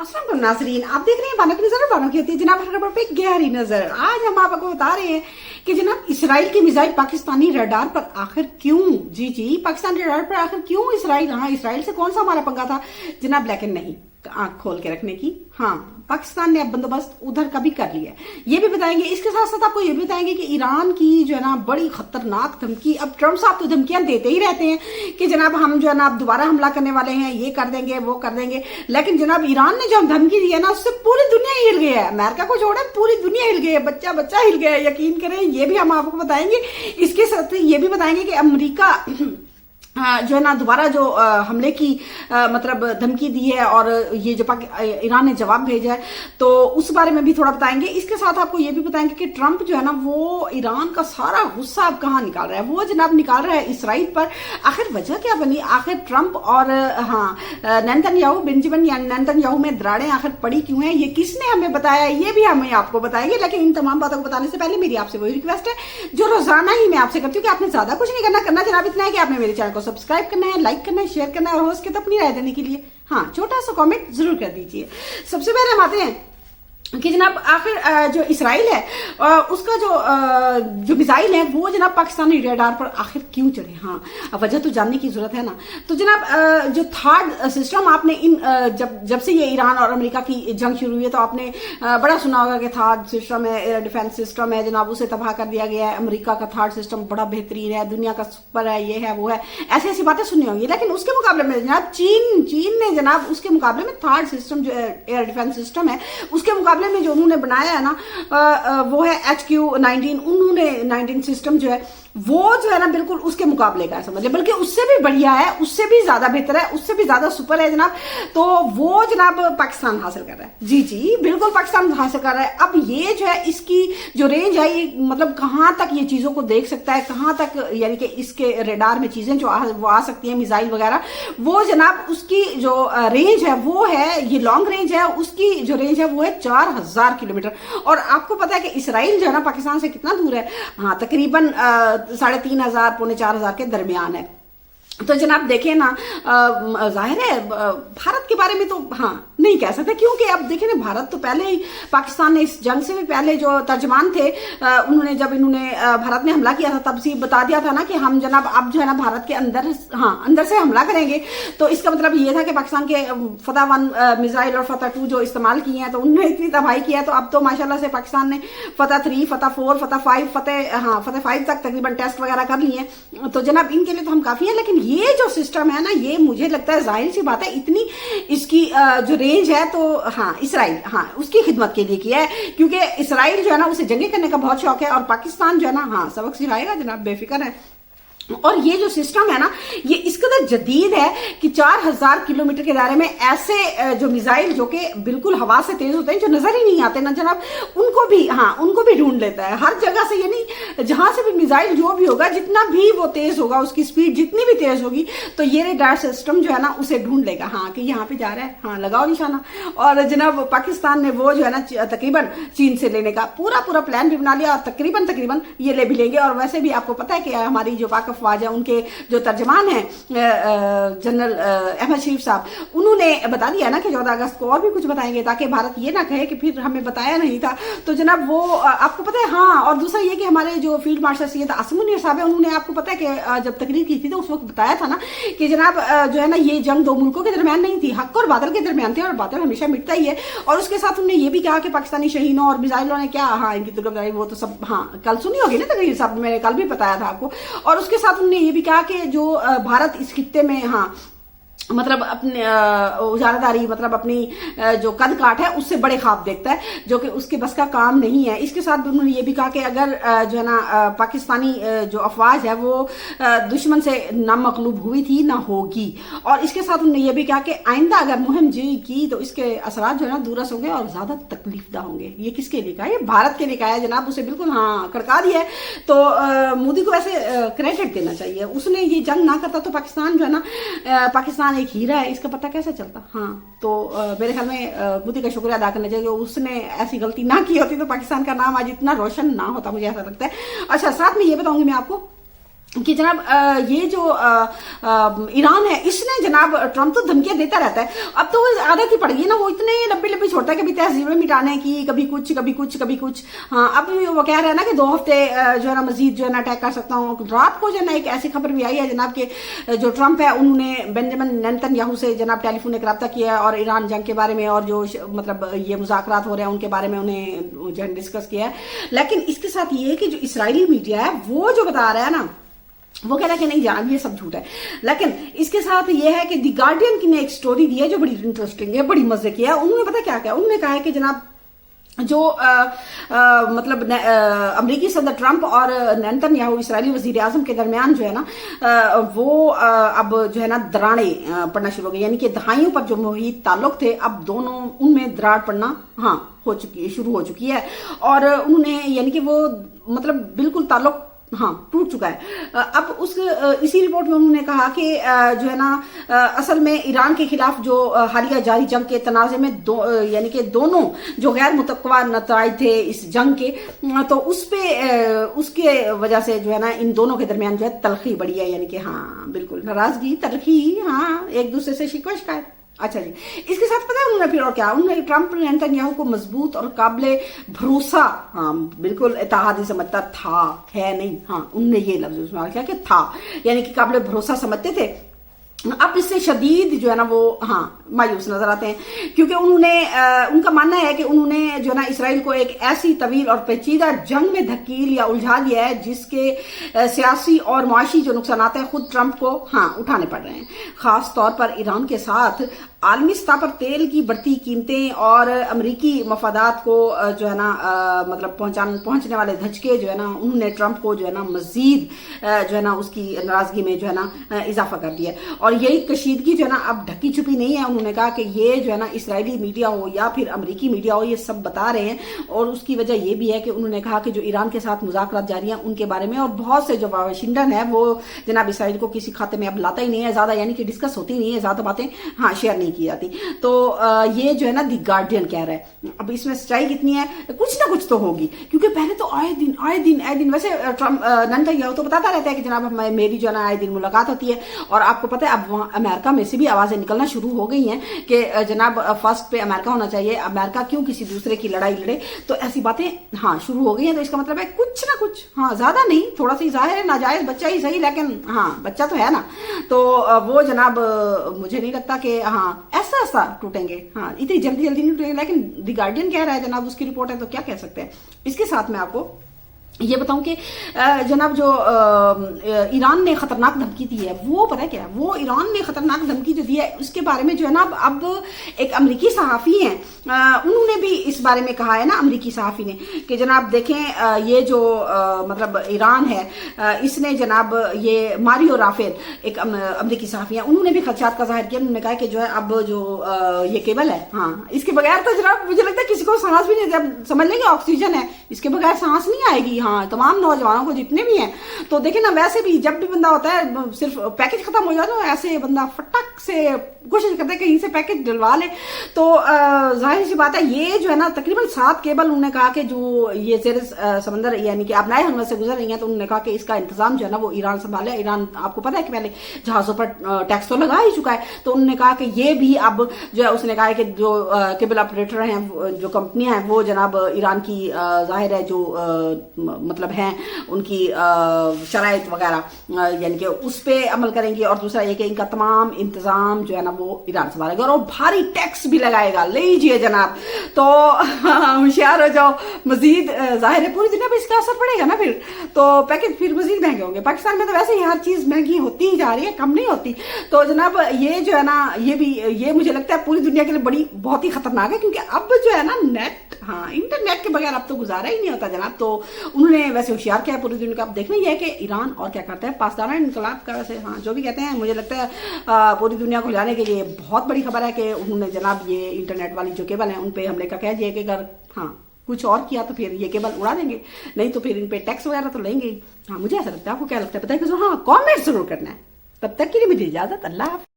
अस्सलाम नाज़रीन, आप देख रहे हैं बानो की नजर। बानो की होती है जनाब हर खबर पे गहरी नजर। आज हम आपको बता रहे हैं कि जनाब इसराइल की मिसाइल पाकिस्तानी रडार पर आखिर क्यों, जी पाकिस्तानी रडार पर आखिर क्यों इसराइल, हाँ इसराइल से कौन सा हमारा पंगा था जनाब, लेकिन नहीं, आंख खोल के रखने की, हाँ पाकिस्तान ने अब बंदोबस्त उधर का भी कर लिया है, ये भी बताएंगे। इसके साथ साथ आपको ये भी बताएंगे कि ईरान की जो है ना बड़ी खतरनाक धमकी, अब ट्रम्प साहब तो धमकियां देते ही रहते हैं कि जनाब हम जो है ना अब दोबारा हमला करने वाले हैं, ये कर देंगे वो कर देंगे, लेकिन जनाब ईरान ने जो धमकी दी है ना उससे पूरी दुनिया हिल गई है। अमेरिका को छोड़े पूरी दुनिया हिल गई है, बच्चा बच्चा हिल गया है, यकीन करें। ये भी हम आपको बताएंगे। इसके साथ ये भी बताएंगे कि अमेरिका जो है ना दोबारा जो हमले की मतलब धमकी दी है और ये जो ईरान ने जवाब भेजा है, तो उस बारे में भी थोड़ा बताएंगे। इसके साथ आपको ये भी बताएंगे कि ट्रंप जो है ना वो ईरान का सारा गुस्सा अब कहाँ निकाल रहा है, वो जनाब निकाल रहा है इसराइल पर। आखिर वजह क्या बनी, आखिर ट्रंप और हाँ नेतन्याहू, बेंजामिन नेतन्याहू में दरारें आखिर पड़ी क्यों है, ये किसने हमें बताया, ये भी हमें आपको बताएंगे। लेकिन इन तमाम बातों को बताने से पहले मेरी आपसे वही रिक्वेस्ट है जो रोजाना ही मैं आपसे करती हूँ कि आपने ज्यादा कुछ नहीं करना जनाब इतना है कि आपने मेरे चैनल को सब्सक्राइब करना है, लाइक करना है, शेयर करना है और होस्ट के तो अपनी राय देने के लिए हाँ छोटा सा कमेंट जरूर कर दीजिए। सबसे पहले हम आते हैं कि जनाब आखिर जो इसराइल है उसका जो मिसाइल है वो जनाब पाकिस्तानी रडार पर आखिर क्यों चढ़े, हाँ वजह तो जानने की जरूरत है ना। तो जनाब जो थर्ड सिस्टम आपने इन जब से ये ईरान और अमेरिका की जंग शुरू हुई है तो आपने बड़ा सुना होगा कि थर्ड सिस्टम है, एयर डिफेंस सिस्टम है जनाब, उसे तबाह कर दिया गया है। अमेरिका का थर्ड सिस्टम बड़ा बेहतरीन है, दुनिया का सुपर है, ये है वो है, ऐसी ऐसी बातें सुनी होंगी। लेकिन उसके मुकाबले में जनाब चीन ने जनाब उसके मुकाबले में थर्ड सिस्टम जो एयर डिफेंस सिस्टम है उसके मुकाबले में जो उन्होंने बनाया है ना वो है HQ-19, उन्होंने 19 सिस्टम जो है वो जो है ना बिल्कुल उसके मुकाबले का है, समझ, बल्कि उससे भी बढ़िया है, उससे भी ज्यादा बेहतर है, उससे भी ज्यादा सुपर है जनाब। तो वो जनाब पाकिस्तान हासिल कर रहा है, जी बिल्कुल पाकिस्तान हासिल कर रहा है। अब ये जो है इसकी जो रेंज है, ये मतलब कहां तक ये चीजों को देख सकता है, कहां तक यानी कि इसके रडार में चीजें जो वो आ सकती है, मिसाइल वगैरह, वो जनाब उसकी जो रेंज है वो है, ये लॉन्ग रेंज है, उसकी जो रेंज है वो है 4000 किलोमीटर। और आपको पता है कि इसराइल जो है ना पाकिस्तान से कितना दूर है, हाँ तकरीबन 3500 पौने 4000 के दरमियान है। तो जनाब देखें ना, जाहिर है भारत के बारे में तो हाँ नहीं कह सकते, क्योंकि अब देखें ना भारत तो पहले ही, पाकिस्तान ने इस जंग से भी पहले जो तर्जमान थे उन्होंने जब इन्होंने भारत में हमला किया था तब से बता दिया था ना कि हम जनाब अब जो है ना भारत के अंदर, हाँ अंदर से हमला करेंगे। तो इसका मतलब ये था कि पाकिस्तान के फतह 1 मिसाइल और फतह 2 जो इस्तेमाल किए हैं तो उन्होंने इतनी तबाही किया है। तो अब तो माशाल्लाह से पाकिस्तान ने फतह 3, फतह 4, फतह 5, फतह 5 तक तकरीबन टेस्ट वगैरह कर लिए, तो जनाब इनके लिए तो हम काफी है। लेकिन ये जो सिस्टम है ना, ये मुझे लगता है जाहिर सी बात है इतनी इसकी जो रेंज है तो हाँ इसराइल हाँ उसकी खिदमत के लिए किया है, क्योंकि इसराइल जो है ना उसे जंगे करने का बहुत शौक है और पाकिस्तान जो है ना हाँ सबक सिखाएगा जनाब, बेफिक्र है। और ये जो सिस्टम है ना ये इस कदर जदीद है कि 4000 किलोमीटर के दायरे में ऐसे जो मिसाइल जो कि बिल्कुल हवा से तेज होते हैं, जो नजर ही नहीं आते ना जनाब, उनको भी ढूंढ लेता है हर जगह से, यानी जहां से भी मिसाइल जो भी होगा, जितना भी वो तेज होगा, उसकी स्पीड जितनी भी तेज होगी, तो ये रडार सिस्टम जो है ना उसे ढूंढ लेगा, हाँ कि यहाँ पे जा रहा है, हाँ लगाओ निशाना। और जनाब पाकिस्तान ने वो जो है ना तकरीबन चीन से लेने का पूरा प्लान भी बना लिया और तकरीबन ये ले भी लेंगे। और वैसे भी आपको पता है कि हमारी जो अफवाज है उनके जो तर्जमान है जनरल अहमद शरीफ साहब, उन्होंने बता दिया ना कि 14 अगस्त को और भी कुछ बताएंगे ताकि भारत ये ना कहे कि फिर हमें बताया नहीं था। तो जनाब वो आपको पता है, हाँ और दूसरा ये कि हमारे जो फील्ड मार्शल सैयद आसिम मुनीर साहब है, उन्होंने आपको पता है कि जब तकरीर की थी तो उस वक्त बताया था ना कि जनाब जो है ना ये जंग दो मुल्कों के दरमियान नहीं थी, हक और बादल के दरमियान थी और बादल हमेशा मिटता ही है। और उसके साथ उन्होंने ये भी कहा कि पाकिस्तानी शहीनों और मिसाइलों ने क्या, हाँ इनकी दुर्गमदारी वो तो सब हाँ कल सुनी होगी ना तकरीर साहब, मैंने कल भी बताया था आपको। और उसके साथ उन्होंने ये भी कहा कि जो भारत इस खित्ते में हाँ मतलब अपने उजारादारी मतलब अपनी जो कद काठ है उससे बड़े ख्वाब देखता है, जो कि उसके बस का काम नहीं है। इसके साथ उन्होंने ये भी कहा कि अगर जो है ना पाकिस्तानी जो अफवाज है वो दुश्मन से ना मगलूब हुई थी ना होगी। और इसके साथ उन्होंने ये भी कहा कि आइंदा अगर मुहिम जी की तो इसके असरात जो है ना दूरस होंगे और ज्यादा तकलीफदा होंगे। ये किसके लिए कहा, ये भारत के लिए कहा है जनाब, उसे बिल्कुल हाँ खड़का दिया है। तो मोदी को वैसे क्रेडिट देना चाहिए, उसने ये जंग ना करता तो पाकिस्तान जो है ना पाकिस्तान एक हीरा है, इसका पता कैसे चलता। हाँ तो मेरे ख्याल में मोदी का शुक्रिया अदा करना चाहिए, उसने ऐसी गलती ना की होती तो पाकिस्तान का नाम आज इतना रोशन ना होता, मुझे ऐसा लगता है। अच्छा साथ में ये बताऊंगी मैं आपको کہ جناب یہ جو ایران ہے اس نے جناب ٹرمپ تو دھمکیاں دیتا رہتا ہے، اب تو وہ عادت ہی پڑ گئی نا، وہ اتنے لمبی لمبی چھوڑتا ہے، کبھی تہذیبیں مٹانے کی، کبھی کچھ کبھی کچھ کبھی کچھ. ہاں اب وہ کہہ رہا ہے نا کہ 2 ہفتے جو ہے نا مزید جو ہے نا اٹیک کر سکتا ہوں. رات کو جو ہے نا ایک ایسی خبر بھی آئی ہے جناب کہ جو ٹرمپ ہے انہوں نے بنجمن نیتن یاہو سے جناب ٹیلی فون ایک رابطہ کیا ہے اور ایران جنگ کے بارے میں اور جو مطلب یہ مذاکرات ہو رہے ہیں ان کے بارے میں انہیں جو ہے ڈسکس کیا ہے. لیکن اس کے ساتھ یہ کہ جو اسرائیلی میڈیا ہے وہ جو بتا رہا ہے نا، وہ کہہ رہا ہے کہ نہیں جناب یہ سب جھوٹ ہے. لیکن اس کے ساتھ یہ ہے کہ دی گارڈین کی نے ایک سٹوری دی ہے جو بڑی انٹرسٹنگ ہے، بڑی مزے کی ہے. انہوں نے پتا کیا کہا، انہوں نے کہا ہے کہ جناب جو مطلب امریکی صدر ٹرمپ اور نیتن یاہو اسرائیلی وزیر اعظم کے درمیان جو ہے نا وہ اب جو ہے نا دراڑیں پڑنا شروع ہو گئی، یعنی کہ دہائیوں پر جو محیط تعلق تھے اب دونوں ان میں دراڑ پڑنا شروع ہو چکی ہے. اور انہوں نے یعنی کہ وہ مطلب بالکل تعلق ٹوٹ چکا ہے. اب اسی رپورٹ میں انہوں نے کہا کہ جو ہے نا اصل میں ایران کے خلاف جو حالیہ جاری جنگ کے تنازع میں یعنی کہ دونوں جو غیر متوقع نتائج تھے اس جنگ کے، تو اس کے وجہ سے جو ہے نا ان دونوں کے درمیان جو ہے تلخی بڑھی ہے، یعنی کہ بالکل ناراضگی، تلخی، ایک دوسرے سے شکوہ شکایت. اچھا جی، اس کے ساتھ پتہ ہے انہوں نے پھر اور کیا، انہوں نے ٹرمپ نیتن یاہو کو مضبوط اور قابل بھروسہ بالکل اتحادی سمجھتا تھا، ہے نہیں، انہوں نے یہ لفظ استعمال کیا کہ تھا، یعنی کہ قابل بھروسہ سمجھتے تھے. اب اس سے شدید جو ہے نا وہ مایوس نظر آتے ہیں، کیونکہ ان کا ماننا ہے کہ انہوں نے جو ہے نا اسرائیل کو ایک ایسی طویل اور پیچیدہ جنگ میں دھکیل یا الجھا دیا ہے جس کے سیاسی اور معاشی جو نقصانات ہیں خود ٹرمپ کو اٹھانے پڑ رہے ہیں. خاص طور پر ایران کے ساتھ عالمی سطح پر تیل کی بڑھتی قیمتیں اور امریکی مفادات کو جو ہے نا مطلب پہنچنے والے دھچکے جو ہے نا انہوں نے ٹرمپ کو جو ہے نا مزید جو ہے نا اس کی ناراضگی میں جو ہے نا اضافہ کر دیا. اور یہی کشیدگی جو ہے نا اب ڈھکی چھپی نہیں ہے. انہوں نے کہا کہ یہ جو ہے نا اسرائیلی میڈیا ہو یا پھر امریکی میڈیا ہو یہ سب بتا رہے ہیں، اور اس کی وجہ یہ بھی ہے کہ انہوں نے کہا کہ جو ایران کے ساتھ مذاکرات جاری ہیں ان کے بارے میں، اور بہت سے جو واشنگٹن ہے وہ جناب اسرائیل کو کسی کھاتے میں اب لاتا ہی نہیں ہے زیادہ، یعنی کہ ڈسکس ہوتی نہیں ہے، زیادہ باتیں شیئر نہیں کی جاتی. تو یہ جو ہے نا دی گارڈین کہہ رہا ہے. اب اس میں سچائی کتنی ہے، کچھ نہ کچھ تو ہوگی، کیونکہ پہلے تو آئے دن ویسے نیتن یاہو تو بتاتا رہتا ہے کہ جناب میری جو ہے نا آئے دن ملاقات ہوتی ہے. اور آپ کو پتہ ہے اب وہاں امریکہ میں سے بھی آوازیں نکلنا شروع ہو گئی ہیں کہ جناب فرسٹ پہ امریکہ ہونا چاہیے، امریکہ کیوں کسی دوسرے کی لڑائی لڑے. تو ایسی باتیں شروع ہو گئی ہیں. تو اس کا مطلب ہے کچھ نہ کچھ، زیادہ نہیں، تھوڑا سا ظاہر ہے ناجائز بچہ ہی صحیح، لیکن بچہ تو ہے نا. تو وہ جناب مجھے نہیں لگتا کہ ایسا ٹوٹیں گے، اتنی جلدی نہیں ٹوٹیں گے. لیکن دی گارڈین کہہ رہا ہے جناب، اس کی رپورٹ ہے تو کیا کہہ سکتے ہیں. اس کے ساتھ میں آپ کو یہ بتاؤں کہ جناب جو ایران نے خطرناک دھمکی دی ہے وہ پتہ کیا ہے، وہ ایران نے خطرناک دھمکی جو دی ہے اس کے بارے میں جو ہے نا اب ایک امریکی صحافی ہیں انہوں نے بھی اس بارے میں کہا ہے نا، امریکی صحافی نے، کہ جناب دیکھیں یہ جو مطلب ایران ہے اس نے جناب یہ ماریو رافیل ایک امریکی صحافی ہیں، انہوں نے بھی خدشات کا ظاہر کیا. انہوں نے کہا کہ جو ہے اب جو یہ کیبل ہے اس کے بغیر تو جناب مجھے لگتا ہے کسی کو سانس بھی نہیں، جب سمجھ لیں گے آکسیجن ہے اس کے بغیر سانس نہیں آئے گی. تمام نوجوانوں کو جتنے بھی ہیں تو دیکھیں نا، ویسے بھی جب بھی بندہ ہوتا ہے صرف پیکج ختم ہو جائے تو ایسے بندہ فٹک سے کوشش کرتا ہے کہیں سے پیکج ڈلوا لے. تو ظاہر سی بات ہے یہ جو ہے نا تقریباً 7 کیبل انہوں نے کہا کہ جو یہ زیر سمندر یعنی کہ آبنائے حملہ سے گزر رہی ہیں، تو انہوں نے کہا کہ اس کا انتظام جو ہے نا وہ ایران سنبھالے. ایران آپ کو پتا ہے کہ پہلے جہازوں پر ٹیکس تو لگا ہی چکا ہے، تو انہوں نے کہا کہ یہ بھی اب جو ہے اس نے کہا ہے کہ جو کیبل آپریٹر ہیں جو کمپنیاں ہیں وہ جناب ایران کی ظاہر ہے جو مطلب ہیں ان کی شرائط وغیرہ یعنی کہ اس پہ عمل کریں گی. اور دوسرا یہ کہ ان کا تمام انتظام جو ہے نا وہ ایران سنبھالے گا اور بھاری ٹیکس بھی لگائے گا. لیجیے جناب، تو ہوشیار ہو جاؤ. مزید ظاہر ہے پوری دنیا پہ اس کا اثر پڑے گا نا، تو پیکج پھر مزید مہنگے ہوں گے. پاکستان میں تو ویسے ہی ہر چیز مہنگی ہوتی ہی جا رہی ہے، کم نہیں ہوتی. تو جناب یہ جو ہے نا یہ مجھے لگتا ہے پوری دنیا کے لیے بہت ہی خطرناک ہے، کیونکہ اب جو ہے نا نیٹ انٹرنیٹ کے بغیر اب تو گزارا ہی نہیں ہوتا جناب. تو انہوں نے ویسے ہوشیار کیا ہے پوری دنیا کا. اب دیکھنا یہ ہے کہ ایران اور کیا کرتا ہے. پاسداران انقلاب کا ویسے جو بھی کہتے ہیں، مجھے لگتا ہے پوری دنیا کو ہلانے کے لیے بہت بڑی خبر ہے کہ انہوں نے جناب یہ انٹرنیٹ والی جو کیبل ہیں ان پہ حملے کا کہہ دیا کہ اگر کچھ اور کیا تو پھر یہ کیبل اڑا دیں گے، نہیں تو پھر ان پہ ٹیکس وغیرہ تو لیں گے. مجھے ایسا لگتا ہے. آپ کو کیا لگتا ہے؟ بتائیں کہ کامنٹ ضرور کرنا ہے. تب تک کے لیے مجھے اجازت. اللہ حافظ.